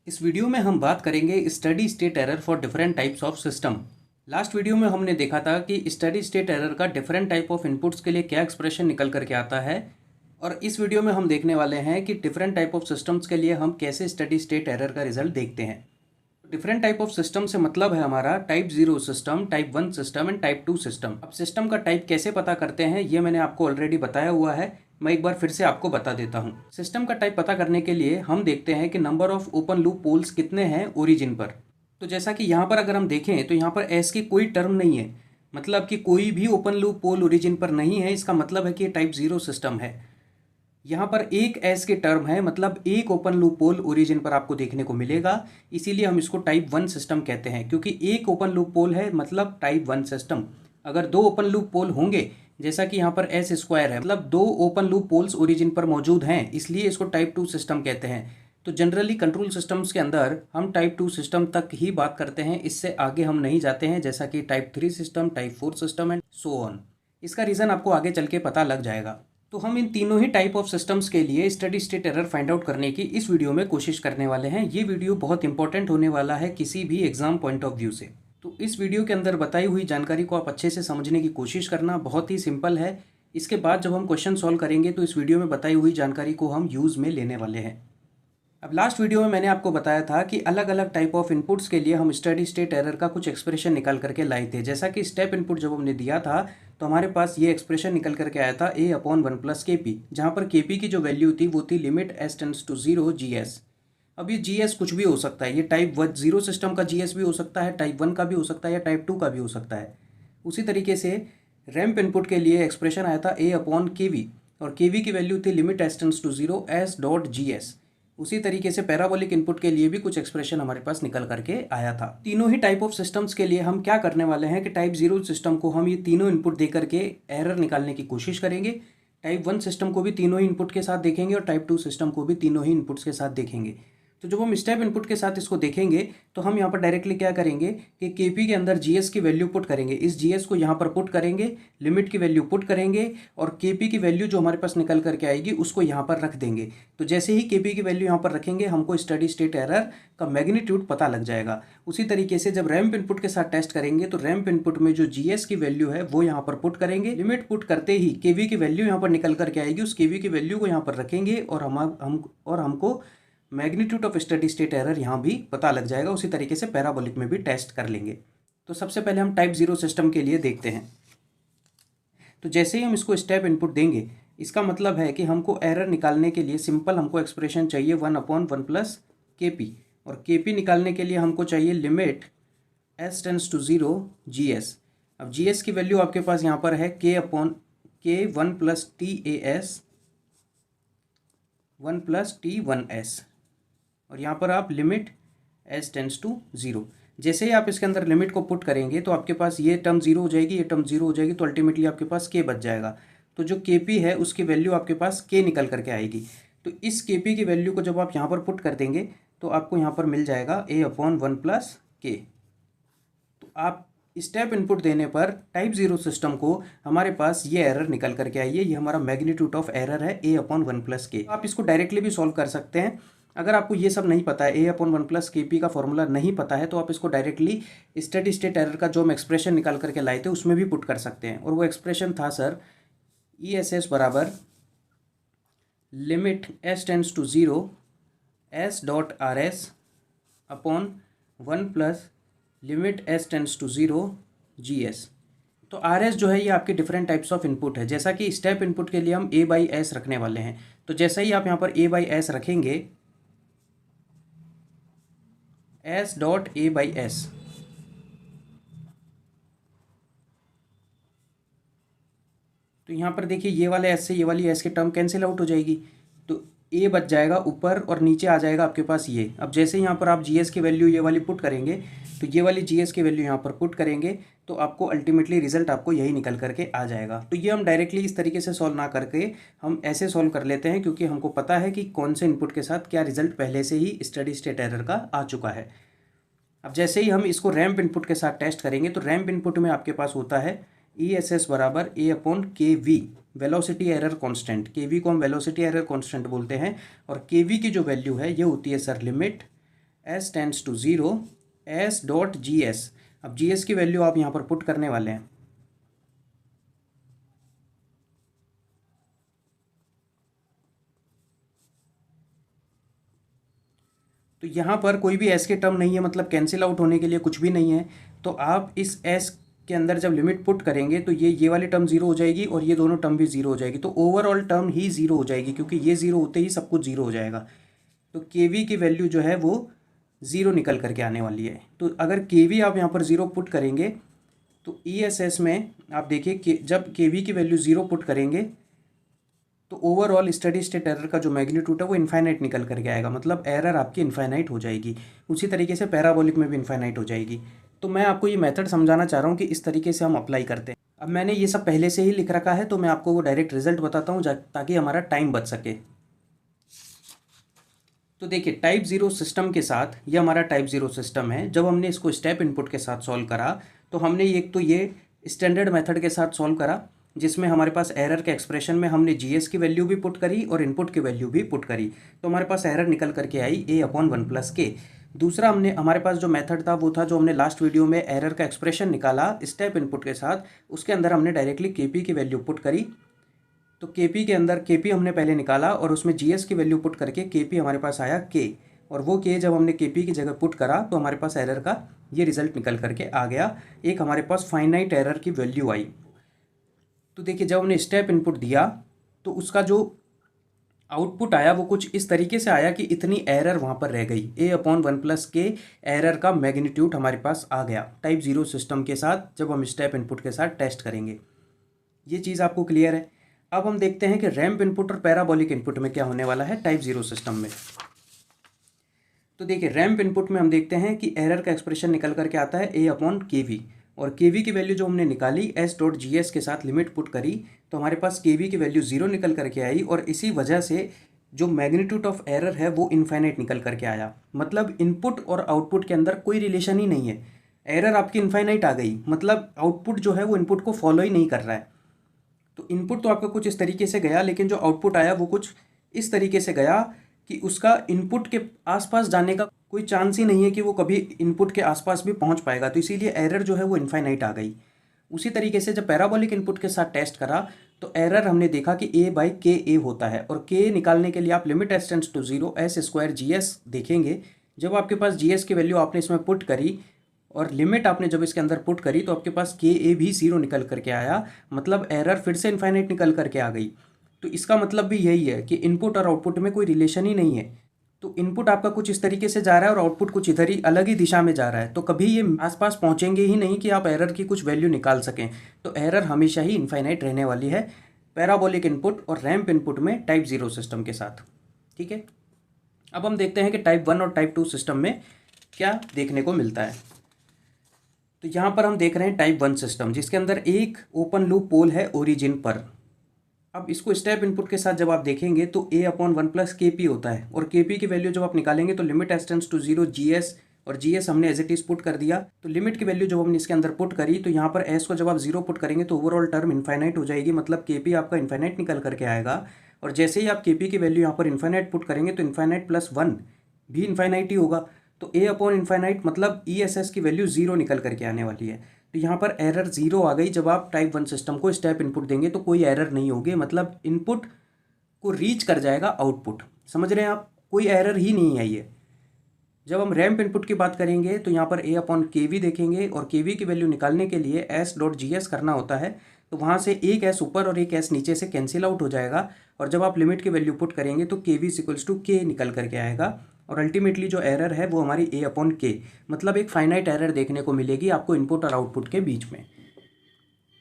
इस वीडियो में हम बात करेंगे steady state error for different types of system. Last video में हमने देखा था कि स्टडी स्टेट एरर का डिफरेंट टाइप ऑफ इनपुट्स के लिए क्या एक्सप्रेशन निकल करके आता है, और इस वीडियो में हम देखने वाले हैं कि डिफरेंट टाइप ऑफ सिस्टम्स के लिए हम कैसे स्टडी स्टेट एरर का रिजल्ट देखते हैं। डिफरेंट टाइप ऑफ सिस्टम से मतलब है हमारा type 0 system, type 1 system and type 2 system. अब सिस्टम का टाइप कैसे पता करते हैं ये मैंने आपको ऑलरेडी बताया हुआ है, मैं एक बार फिर से आपको बता देता हूँ। सिस्टम का टाइप पता करने के लिए हम देखते हैं कि number of open loop poles कितने हैं ओरिजिन पर। तो जैसा कि यहाँ पर अगर हम देखें तो यहाँ पर एस की कोई टर्म नहीं है, मतलब कि कोई भी ओपन लूप पोल ओरिजिन पर नहीं है। इसका मतलब है कि ये टाइप 0 सिस्टम है। यहाँ पर एक एस के टर्म है, मतलब एक ओपन लूप पोल ओरिजिन पर आपको देखने को मिलेगा। इसीलिए हम इसको टाइप 1 सिस्टम कहते हैं, क्योंकि एक ओपन लूप पोल है मतलब टाइप 1 सिस्टम। अगर दो ओपन लूप पोल होंगे, जैसा कि यहाँ पर एस स्क्वायर है, मतलब दो ओपन लूप पोल्स ओरिजिन पर मौजूद हैं, इसलिए इसको टाइप 2 सिस्टम कहते हैं। तो जनरली कंट्रोल सिस्टम्स के अंदर हम टाइप 2 सिस्टम तक ही बात करते हैं, इससे आगे हम नहीं जाते हैं, जैसा कि type 3 system, type 4 system and so on. इसका रीज़न आपको आगे चल के पता लग जाएगा। तो हम इन तीनों ही टाइप ऑफ सिस्टम्स के लिए steady state error find out करने की इस वीडियो में कोशिश करने वाले हैं। ये वीडियो बहुत इंपॉर्टेंट होने वाला है किसी भी एग्जाम पॉइंट ऑफ व्यू से। तो इस वीडियो के अंदर बताई हुई जानकारी को आप अच्छे से समझने की कोशिश करना, बहुत ही सिंपल है। इसके बाद जब हम क्वेश्चन सॉल्व करेंगे तो इस वीडियो में बताई हुई जानकारी को हम यूज़ में लेने वाले हैं। अब लास्ट वीडियो में मैंने आपको बताया था कि अलग अलग टाइप ऑफ इनपुट्स के लिए हम स्टडी स्टेट एरर का कुछ एक्सप्रेशन निकाल करके लाए थे। जैसा कि स्टेप इनपुट जब हमने दिया था तो हमारे पास ये एक्सप्रेशन निकल करके आया था a/1 प्लस के पी, जहाँ पर के पी की जो वैल्यू थी वो थी limit s tends to 0 GS। अब ये GS कुछ भी हो सकता है, ये टाइप 0 सिस्टम का GS भी हो सकता है, टाइप 1 का भी हो सकता है, या टाइप 2 का भी हो सकता है। उसी तरीके से रैंप इनपुट के लिए एक्सप्रेशन आया था a/kv, और kv की वैल्यू थी limit s tends to 0 s.gs। उसी तरीके से पैराबोलिक इनपुट के लिए भी कुछ एक्सप्रेशन हमारे पास निकल करके आया था। तीनों ही टाइप ऑफ सिस्टम्स के लिए हम क्या करने वाले हैं कि टाइप 0 सिस्टम को हम ये तीनों इनपुट दे करके एरर निकालने की कोशिश करेंगे। टाइप 1 सिस्टम को भी तीनों ही इनपुट के साथ देखेंगे, और टाइप 2 सिस्टम को भी तीनों ही इनपुट्स के साथ देखेंगे। तो जब हम स्टेप इनपुट के साथ इसको देखेंगे तो हम यहाँ पर डायरेक्टली क्या करेंगे कि केपी के अंदर जीएस की वैल्यू पुट करेंगे, इस जीएस को यहाँ पर पुट करेंगे, लिमिट की वैल्यू पुट करेंगे, और केपी की वैल्यू जो हमारे पास निकल करके आएगी उसको यहाँ पर रख देंगे। तो जैसे ही केपी की वैल्यू यहाँ पर रखेंगे हमको स्टडी स्टेट एरर का मैग्नीट्यूड पता लग जाएगा। उसी तरीके से जब रैंप इनपुट के साथ टेस्ट करेंगे तो रैंप इनपुट में जो जीएस की वैल्यू है वो यहाँ पर पुट करेंगे, लिमिट पुट करते ही केवी की वैल्यू यहाँ पर निकल करके आएगी, उस केवी की वैल्यू को यहाँ पर रखेंगे, और हमको magnitude of steady state error यहाँ भी पता लग जाएगा। उसी तरीके से पैराबोलिक में भी टेस्ट कर लेंगे। तो सबसे पहले हम टाइप 0 सिस्टम के लिए देखते हैं। तो जैसे ही हम इसको स्टेप इनपुट देंगे, इसका मतलब है कि हमको एरर निकालने के लिए सिंपल हमको एक्सप्रेशन चाहिए 1/1 प्लस के पी, और के पी निकालने के लिए हमको चाहिए limit s tends to 0 GS। अब GS की वैल्यू आपके पास यहाँ पर है k 1 plus TAS 1 plus T1S, और यहाँ पर आप लिमिट s टेंड्स टू 0। जैसे ही आप इसके अंदर लिमिट को पुट करेंगे तो आपके पास ये टर्म 0 हो जाएगी, ये टर्म 0 हो जाएगी, तो अल्टीमेटली आपके पास k बच जाएगा। तो जो kp है उसकी वैल्यू आपके पास k निकल करके आएगी। तो इस kp की वैल्यू को जब आप यहाँ पर पुट कर देंगे तो आपको यहाँ पर मिल जाएगा a/1 प्लस k। तो आप स्टेप इनपुट देने पर टाइप 0 सिस्टम को हमारे पास ये एरर निकल करके आई है, ये हमारा मैग्नीट्यूड ऑफ एरर है a/1 प्लस के। आप इसको डायरेक्टली भी सॉल्व कर सकते हैं। अगर आपको ये सब नहीं पता है, a/1 प्लस के पी का फॉर्मूला नहीं पता है, तो आप इसको डायरेक्टली स्टेडी स्टेट एरर का जो हम एक्सप्रेशन निकाल करके लाए थे उसमें भी पुट कर सकते हैं। और वो एक्सप्रेशन था सर ESS बराबर limit s tends to 0 s.RS upon 1 plus limit s tends to 0 GS। तो RS जो है ये आपके डिफरेंट टाइप्स ऑफ इनपुट है। जैसा कि स्टेप इनपुट के लिए हम a/s रखने वाले हैं, तो जैसा ही आप यहाँ पर a/s रखेंगे s.a/s, तो यहाँ पर देखिए ये वाले s से ये वाली s की टर्म कैंसिल आउट हो जाएगी, तो a बच जाएगा ऊपर और नीचे आ जाएगा आपके पास ये। अब जैसे यहाँ पर आप GS की वैल्यू ये वाली पुट करेंगे, तो ये वाली GS की वैल्यू यहाँ पर पुट करेंगे, तो आपको अल्टीमेटली रिजल्ट आपको यही निकल करके आ जाएगा। तो ये हम डायरेक्टली इस तरीके से सॉल्व ना करके हम ऐसे सॉल्व कर लेते हैं, क्योंकि हमको पता है कि कौन से इनपुट के साथ क्या रिजल्ट पहले से ही स्टडी स्टेट एरर का आ चुका है। अब जैसे ही हम इसको रैंप इनपुट के साथ टेस्ट करेंगे तो रैंप इनपुट में आपके पास होता है ESS बराबर a/kv, velocity error constant. kv को हम वेलोसिटी एरर कांस्टेंट बोलते हैं, और kv की जो वैल्यू है ये होती है sir limit S tends to zero S dot G S. अब जी एस की वैल्यू आप यहाँ पर पुट करने वाले हैं। तो यहाँ पर कोई भी एस के टर्म नहीं है, मतलब कैंसिल आउट होने के लिए कुछ भी नहीं है। तो आप इस एस के अंदर जब लिमिट पुट करेंगे तो ये वाली टर्म जीरो हो जाएगी और ये दोनों टर्म भी जीरो हो जाएगी। तो ओवरऑल टर्म ही जीरो हो जाएगी, क्योंकि ये जीरो होते ही सब कुछ जीरो हो जाएगा। तो के वी की वैल्यू जो है वो ज़ीरो निकल करके आने वाली है। तो अगर के वी आप यहाँ पर ज़ीरो पुट करेंगे तो ई एस एस में आप देखिए कि जब के वी की वैल्यू ज़ीरो पुट करेंगे तो ओवरऑल स्टडी स्टेट एरर का जो मैग्नीट्यूड है वो इनफाइनाइट निकल करके आएगा, मतलब एरर आपकी इनफाइनाइट हो जाएगी। उसी तरीके से पैराबोलिक में भी इनफाइनाइट हो जाएगी। तो मैं आपको ये मेथड समझाना चाह रहा हूँ कि इस तरीके से हम अप्लाई करते हैं। अब मैंने ये सब पहले से ही लिख रखा है, तो मैं आपको वो डायरेक्ट रिजल्ट बताता हूँ ताकि हमारा टाइम बच सके। तो देखिए, टाइप ज़ीरो सिस्टम के साथ ये हमारा टाइप ज़ीरो सिस्टम है। जब हमने इसको स्टेप इनपुट के साथ सॉल्व करा तो हमने एक तो ये स्टैंडर्ड मेथड के साथ सॉल्व करा, जिसमें हमारे पास एरर के एक्सप्रेशन में हमने जीएस की वैल्यू भी पुट करी और इनपुट की वैल्यू भी पुट करी। तो हमारे पास एरर निकल करके आई a/1 + k। दूसरा हमारे पास जो मेथड था वो था जो हमने लास्ट वीडियो में एरर का एक्सप्रेशन निकाला स्टेप इनपुट के साथ, उसके अंदर हमने डायरेक्टली केपी की वैल्यू पुट करी। तो केपी के अंदर केपी हमने पहले निकाला और उसमें जीएस की वैल्यू पुट करके केपी हमारे पास आया के, और वो के जब हमने केपी की जगह पुट करा तो हमारे पास एरर का ये रिजल्ट निकल करके आ गया। एक हमारे पास फाइनाइट एरर की वैल्यू आई। तो देखिए, जब हमने स्टेप इनपुट दिया तो उसका जो आउटपुट आया वो कुछ इस तरीके से आया कि इतनी एरर वहाँ पर रह गई। a/1 + k एरर का मैग्नीट्यूड हमारे पास आ गया टाइप ज़ीरो सिस्टम के साथ जब हम स्टेप इनपुट के साथ टेस्ट करेंगे। ये चीज़ आपको क्लियर है। अब हम देखते हैं कि रैंप इनपुट और पैराबोलिक इनपुट में क्या होने वाला है टाइप ज़ीरो सिस्टम में। तो देखिए, रैंप इनपुट में हम देखते हैं कि एरर का एक्सप्रेशन निकल करके आता है a/kv, और kv की वैल्यू जो हमने निकाली s.gs के साथ लिमिट पुट करी तो हमारे पास kv की वैल्यू ज़ीरो निकल करके आई, और इसी वजह से जो मैग्नीट्यूड ऑफ एरर है वो इनफाइनाइट निकल करके आया। मतलब इनपुट और आउटपुट के अंदर कोई रिलेशन ही नहीं है। एरर आपकी इनफाइनाइट आ गई, मतलब आउटपुट जो है वो इनपुट को फॉलो ही नहीं कर रहा है। तो इनपुट तो आपका कुछ इस तरीके से गया, लेकिन जो आउटपुट आया वो कुछ इस तरीके से गया कि उसका इनपुट के आसपास जाने का कोई चांस ही नहीं है कि वो कभी इनपुट के आसपास भी पहुंच पाएगा। तो इसीलिए एरर जो है वो इनफाइनाइट आ गई। उसी तरीके से जब पैराबोलिक इनपुट के साथ टेस्ट करा तो एरर हमने देखा कि a/ka होता है, और k निकालने के लिए आप limit s tends to zero s² gs देखेंगे। जब आपके पास gs की वैल्यू आपने इसमें पुट करी और लिमिट आपने जब इसके अंदर पुट करी तो आपके पास ka भी ज़ीरो निकल करके आया, मतलब एरर फिर से इनफाइनाइट निकल करके आ गई। तो इसका मतलब भी यही है कि इनपुट और आउटपुट में कोई रिलेशन ही नहीं है। तो इनपुट आपका कुछ इस तरीके से जा रहा है और आउटपुट कुछ इधर ही अलग ही दिशा में जा रहा है, तो कभी ये आसपास पहुंचेंगे ही नहीं कि आप एरर की कुछ वैल्यू निकाल सकें। तो एरर हमेशा ही इनफाइनाइट रहने वाली है पैराबोलिक इनपुट और रैंप इनपुट में टाइप ज़ीरो सिस्टम के साथ। ठीक है, अब हम देखते हैं कि टाइप 1 और टाइप 2 सिस्टम में क्या देखने को मिलता है। तो यहाँ पर हम देख रहे हैं टाइप 1 सिस्टम, जिसके अंदर एक ओपन लूप पोल है ओरिजिन पर। अब इसको स्टेप इनपुट के साथ जब आप देखेंगे तो a/1 + kp होता है, और kp की वैल्यू जब आप निकालेंगे तो limit s tends to zero gs, और gs हमने एज इट इज पुट कर दिया। तो लिमिट की वैल्यू जब हमने इसके अंदर पुट करी तो यहाँ पर s को जब आप ज़ीरो पुट करेंगे तो ओवरऑल टर्म इनफाइनाइट हो जाएगी, मतलब kp आपका इनफाइनाइट निकल करके आएगा। और जैसे ही आप kp की वैल्यू यहाँ पर इनफाइनाइट पुट करेंगे तो इनफाइनाइट +1 भी इनफाइनाइट ही होगा। तो a/इनफाइनाइट मतलब ESS की वैल्यू ज़ीरो निकल करके आने वाली है। तो यहाँ पर एरर ज़ीरो आ गई। जब आप टाइप 1 सिस्टम को स्टेप इनपुट देंगे तो कोई एरर नहीं होगी, मतलब इनपुट को रीच कर जाएगा आउटपुट। समझ रहे हैं आप, कोई एरर ही नहीं आई है। जब हम रैंप इनपुट की बात करेंगे तो यहाँ पर a/kv देखेंगे, और kv की वैल्यू निकालने के लिए s.gs करना होता है। तो वहाँ से एक s ऊपर और एक s नीचे से कैंसिल आउट हो जाएगा, और जब आप लिमिट की वैल्यू पुट करेंगे तो kv = k निकल करके आएगा, और अल्टीमेटली जो एरर है वो हमारी a/k, मतलब एक फाइनाइट एरर देखने को मिलेगी आपको इनपुट और आउटपुट के बीच में।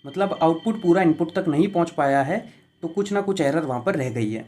मतलब आउटपुट पूरा इनपुट तक नहीं पहुंच पाया है, तो कुछ ना कुछ एरर वहाँ पर रह गई है।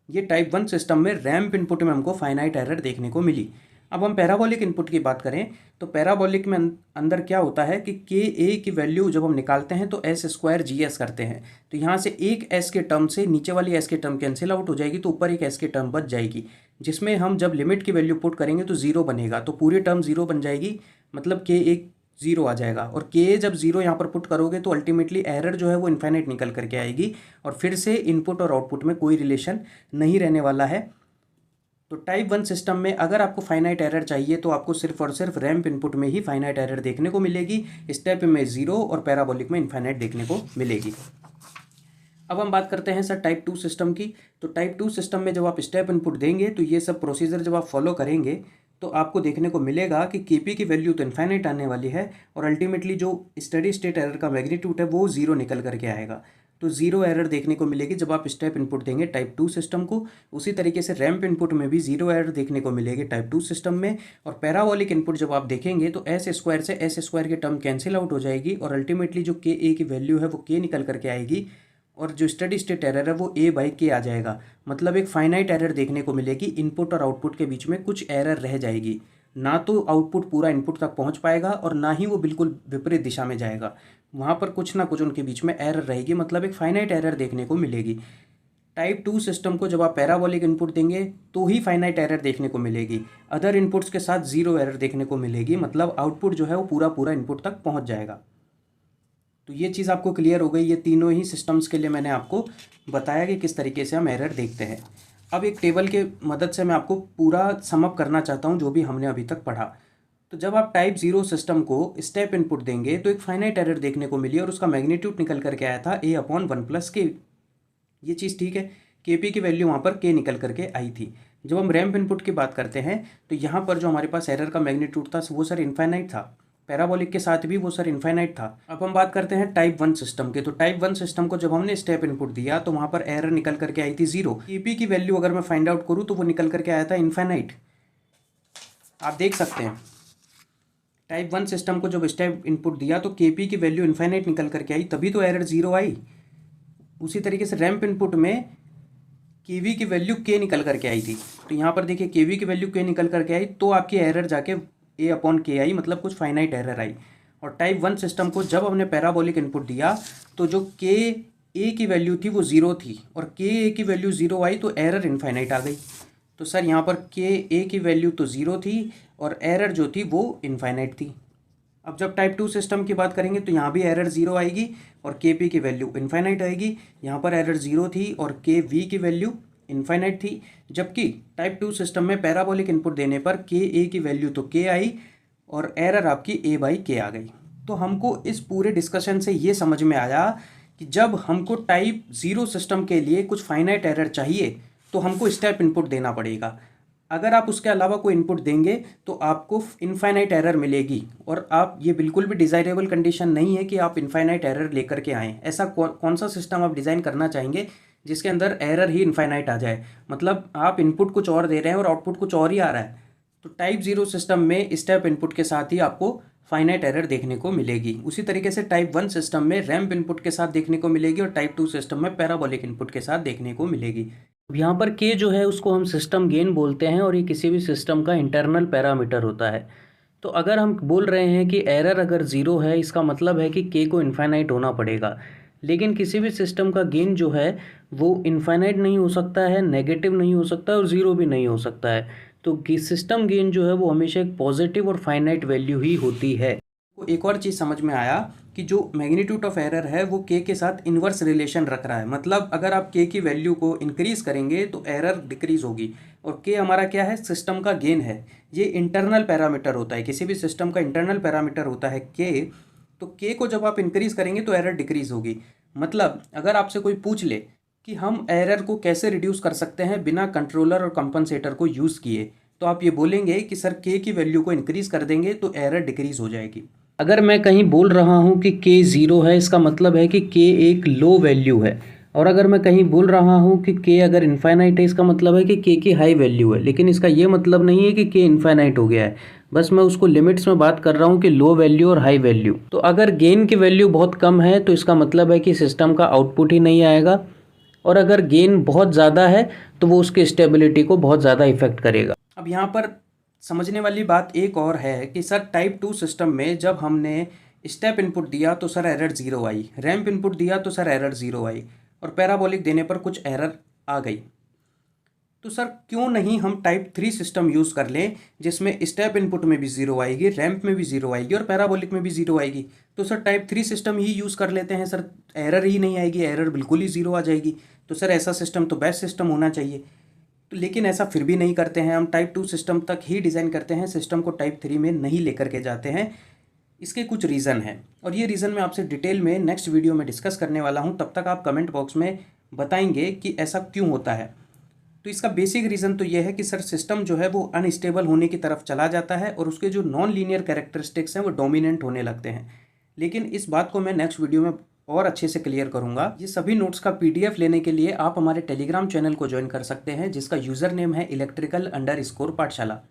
ये टाइप 1 सिस्टम में रैंप इनपुट में हमको फाइनाइट एरर देखने को मिली। अब हम पैराबोलिक इनपुट की बात करें तो पैराबोलिक में अंदर क्या होता है कि ka की वैल्यू जब हम निकालते हैं तो s² gs करते हैं। तो यहाँ से एक s के टर्म से नीचे वाली s के टर्म कैंसिल आउट हो जाएगी, तो ऊपर एक s के टर्म बच जाएगी, जिसमें हम जब लिमिट की वैल्यू पुट करेंगे तो ज़ीरो बनेगा, तो पूरी टर्म ज़ीरो बन जाएगी, मतलब k एक ज़ीरो आ जाएगा। और k जब ज़ीरो यहाँ पर पुट करोगे तो अल्टीमेटली एरर जो है वो इनफाइनाइट निकल करके आएगी, और फिर से इनपुट और आउटपुट में कोई रिलेशन नहीं रहने वाला है। तो टाइप 1 सिस्टम में अगर आपको फाइनाइट एरर चाहिए तो आपको सिर्फ और सिर्फ रैंप इनपुट में ही फाइनाइट एरर देखने को मिलेगी, स्टेप में 0 और पैराबोलिक में इनफाइनाइट देखने को मिलेगी। अब हम बात करते हैं सर टाइप 2 सिस्टम की। तो टाइप 2 सिस्टम में जब आप स्टेप इनपुट देंगे तो ये सब प्रोसीजर जब आप फॉलो करेंगे तो आपको देखने को मिलेगा कि केपी की वैल्यू तो इनफाइनाइट आने वाली है और अल्टीमेटली जो स्टेडी स्टेट एरर का मैग्नीट्यूड है वो 0 निकल करके आएगा। तो 0 एरर देखने को मिलेगी जब आप स्टेप इनपुट देंगे टाइप 2 सिस्टम को। उसी तरीके से रैंप इनपुट में भी 0 एरर देखने को मिलेगी टाइप 2 सिस्टम में। और पैराबोलिक इनपुट जब आप देखेंगे तो एस स्क्वायर से एस स्क्वायर की टर्म कैंसिल आउट हो जाएगी और अल्टीमेटली जो के ए की वैल्यू है वो के निकल करके आएगी और जो स्टेडी स्टेट एरर है वो ए बाई के आ जाएगा। मतलब एक फाइनाइट एरर देखने को मिलेगी, इनपुट और आउटपुट के बीच में कुछ एरर रह जाएगी। ना तो आउटपुट पूरा इनपुट तक पहुंच पाएगा और ना ही वो बिल्कुल विपरीत दिशा में जाएगा, वहाँ पर कुछ ना कुछ उनके बीच में एरर रहेगी, मतलब एक फाइनाइट एरर देखने को मिलेगी। टाइप 2 सिस्टम को जब आप पैराबोलिक इनपुट देंगे तो ही फाइनाइट एरर देखने को मिलेगी, अदर इनपुट्स के साथ 0 एरर देखने को मिलेगी, मतलब आउटपुट जो है वो पूरा इनपुट तक पहुँच जाएगा। तो ये चीज़ आपको क्लियर हो गई। ये तीनों ही सिस्टम्स के लिए मैंने आपको बताया कि किस तरीके से हम एरर देखते हैं। अब एक टेबल के मदद से मैं आपको पूरा समअप करना चाहता हूँ जो भी हमने अभी तक पढ़ा। तो जब आप टाइप 0 सिस्टम को स्टेप इनपुट देंगे तो एक फाइनाइट एरर देखने को मिली और उसका मैग्नीट्यूड निकल करके आया था a/1 + k। ये चीज़ ठीक है, kp की वैल्यू वहाँ पर k निकल करके आई थी। जब हम रैंप इनपुट की बात करते हैं तो यहाँ पर जो हमारे पास एरर का मैग्नीट्यूड था वो सर इनफाइनाइट था, पैराबोलिक के साथ भी वो सर इनफाइनाइट था। अब हम बात करते हैं टाइप 1 सिस्टम के। तो टाइप 1 सिस्टम को जब हमने स्टेप इनपुट दिया तो वहाँ पर एरर निकल करके आई थी 0। केपी की वैल्यू अगर मैं फाइंड आउट करूँ तो वो निकल करके आया था इनफाइनाइट। आप देख सकते हैं टाइप 1 सिस्टम को जब स्टेप इनपुट दिया तो केपी की वैल्यू इनफाइनाइट निकल करके आई, तभी तो एरर 0 आई। उसी तरीके से रैंप इनपुट में केवी की वैल्यू के निकल करके आई थी। तो यहाँ पर देखिए केवी की वैल्यू के निकल करके आई तो आपकी एरर जाके a/k आई, मतलब कुछ फाइनाइट एरर आई। और टाइप 1 सिस्टम को जब हमने पैराबोलिक इनपुट दिया तो जो के ए की वैल्यू थी वो 0 थी और के ए की वैल्यू 0 आई तो एरर इनफाइनाइट आ गई। तो सर यहाँ पर के ए की वैल्यू तो 0 थी और एरर जो थी वो इनफाइनाइट थी। अब जब टाइप 2 सिस्टम की बात करेंगे तो यहाँ भी एरर 0 आएगी और के पी की वैल्यू इनफाइनाइट आएगी। यहाँ पर एरर 0 थी और के वी की वैल्यू इनफाइनाइट थी। जबकि टाइप 2 सिस्टम में पैराबोलिक इनपुट देने पर के ए की वैल्यू तो के आई और एरर आपकी a/k आ गई। तो हमको इस पूरे डिस्कशन से ये समझ में आया कि जब हमको टाइप 0 सिस्टम के लिए कुछ फाइनाइट एरर चाहिए तो हमको स्टेप इनपुट देना पड़ेगा। अगर आप उसके अलावा कोई इनपुट देंगे तो आपको इनफाइनाइट एरर मिलेगी और आप ये बिल्कुल भी डिज़ायरेबल कंडीशन नहीं है कि आप इनफाइनाइट एरर लेकर के आएँ। ऐसा कौन सा सिस्टम आप डिज़ाइन करना चाहेंगे जिसके अंदर एरर ही इनफाइनाइट आ जाए, मतलब आप इनपुट कुछ और दे रहे हैं और आउटपुट कुछ और ही आ रहा है। तो टाइप 0 सिस्टम में स्टेप इनपुट के साथ ही आपको फाइनाइट एरर देखने को मिलेगी। उसी तरीके से टाइप 1 सिस्टम में रैंप इनपुट के साथ देखने को मिलेगी और टाइप 2 सिस्टम में पैराबोलिक इनपुट के साथ देखने को मिलेगी। अब यहाँ पर के जो है उसको हम सिस्टम गेन बोलते हैं और ये किसी भी सिस्टम का इंटरनल पैरामीटर होता है। तो अगर हम बोल रहे हैं कि एरर अगर 0 है इसका मतलब है कि के को इनफाइनाइट होना पड़ेगा, लेकिन किसी भी सिस्टम का गेन जो है वो इनफाइनाइट नहीं हो सकता है, नेगेटिव नहीं हो सकता और 0 भी नहीं हो सकता है। तो सिस्टम गेन जो है वो हमेशा एक पॉजिटिव और फाइनाइट वैल्यू ही होती है। तो एक और चीज़ समझ में आया कि जो मैग्नीट्यूड ऑफ एरर है वो के के साथ इन्वर्स रिलेशन रख रहा है, मतलब अगर आप के की वैल्यू को इंक्रीज़ करेंगे तो एरर डिक्रीज़ होगी। और के हमारा क्या है, सिस्टम का गेन है। ये इंटरनल पैरामीटर होता है, किसी भी सिस्टम का इंटरनल पैरामीटर होता है के। तो के को जब आप इंक्रीज़ करेंगे तो एरर डिक्रीज़ होगी। मतलब अगर आपसे कोई पूछ ले कि हम एरर को कैसे रिड्यूस कर सकते हैं बिना कंट्रोलर और कंपनसेटर को यूज़ किए, तो आप ये बोलेंगे कि सर के की वैल्यू को इंक्रीज़ कर देंगे तो एरर डिक्रीज़ हो जाएगी। अगर मैं कहीं बोल रहा हूँ कि के 0 है इसका मतलब है कि के एक लो वैल्यू है, और अगर मैं कहीं बोल रहा हूँ कि के अगर इनफाइनाइट है इसका मतलब है कि के की हाई वैल्यू है। लेकिन इसका ये मतलब नहीं है कि के इनफाइनाइट हो गया है, बस मैं उसको लिमिट्स में बात कर रहा हूँ कि लो वैल्यू और हाई वैल्यू। तो अगर गेन की वैल्यू बहुत कम है तो इसका मतलब है कि सिस्टम का आउटपुट ही नहीं आएगा, और अगर गेन बहुत ज़्यादा है तो वो उसकी स्टेबिलिटी को बहुत ज़्यादा इफेक्ट करेगा। अब यहाँ पर समझने वाली बात एक और है कि सर टाइप 2 सिस्टम में जब हमने स्टेप इनपुट दिया तो सर एरर 0 आई, रैंप इनपुट दिया तो सर एरर 0 आई, और पैराबोलिक देने पर कुछ एरर आ गई। तो सर क्यों नहीं हम टाइप 3 सिस्टम यूज़ कर लें जिसमें स्टेप इनपुट में भी 0 आएगी, रैंप में भी 0 आएगी और पैराबोलिक में भी 0 आएगी। तो सर टाइप 3 सिस्टम ही यूज़ कर लेते हैं, सर एरर ही नहीं आएगी, एरर बिल्कुल ही 0 आ जाएगी। तो सर ऐसा सिस्टम तो बेस्ट सिस्टम होना चाहिए। तो लेकिन ऐसा फिर भी नहीं करते हैं, हम टाइप 2 सिस्टम तक ही डिज़ाइन करते हैं, सिस्टम को टाइप 3 में नहीं लेकर के जाते हैं। इसके कुछ रीज़न हैं और ये रीज़न मैं आपसे डिटेल में नेक्स्ट वीडियो में डिस्कस करने वाला हूँ। तब तक आप कमेंट बॉक्स में बताएंगे कि ऐसा क्यों होता है। तो इसका बेसिक रीज़न तो ये है कि सर सिस्टम जो है वो अनस्टेबल होने की तरफ चला जाता है और उसके जो नॉन लीनियर कैरेक्टरिस्टिक्स हैं वो डोमिनेंट होने लगते हैं। लेकिन इस बात को मैं नेक्स्ट वीडियो में और अच्छे से क्लियर करूंगा। ये सभी नोट्स का PDF लेने के लिए आप हमारे टेलीग्राम चैनल को ज्वाइन कर सकते हैं, जिसका यूज़र नेम है electrical_पाठशाला।